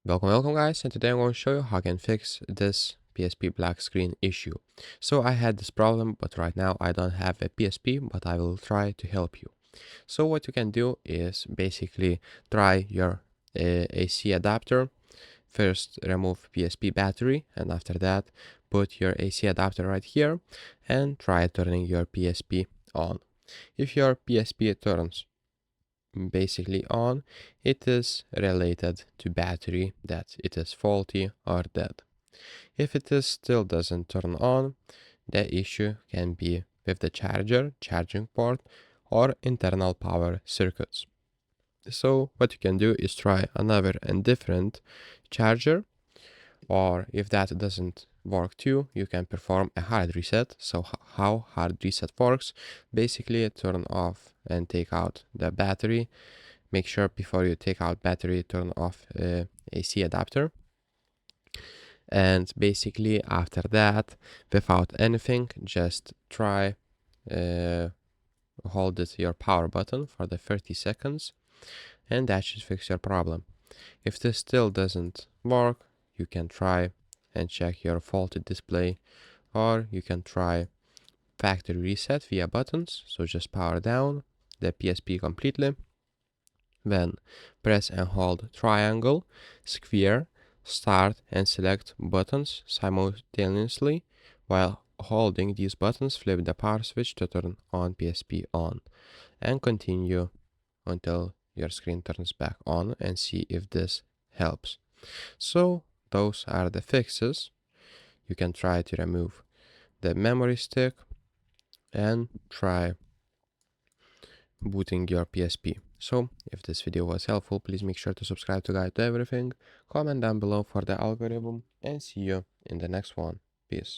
Welcome guys, and today I'm going to show you how I can fix this PSP black screen issue. So I had this problem, but right now I don't have a PSP, but I will try to help you. So what you can do is basically try your AC adapter. First remove PSP battery, and after that put your AC adapter right here and try turning your PSP on. If your PSP turns basically on, it is related to battery, that it is faulty or dead. If it is still doesn't turn on, the issue can be with the charger, charging port, or internal power circuits. So what you can do is try another and different charger, or if that doesn't work too, you can perform a hard reset. So how hard reset works: basically turn off and take out the battery. Make sure before you take out battery, turn off AC adapter. And basically after that, without anything, just try hold it your power button for the 30 seconds, and that should fix your problem. If this still doesn't work, you can try and check your faulty display, or you can try factory reset via buttons. So just power down the PSP completely, then press and hold triangle, square, start and select buttons simultaneously. While holding these buttons, flip the power switch to turn on PSP on, and continue until your screen turns back on, and see if this helps. So those are the fixes. You can try to remove the memory stick and try booting your PSP. So if this video was helpful, please make sure to subscribe to Guide to Everything, comment down below for the algorithm, and see you in the next one. Peace.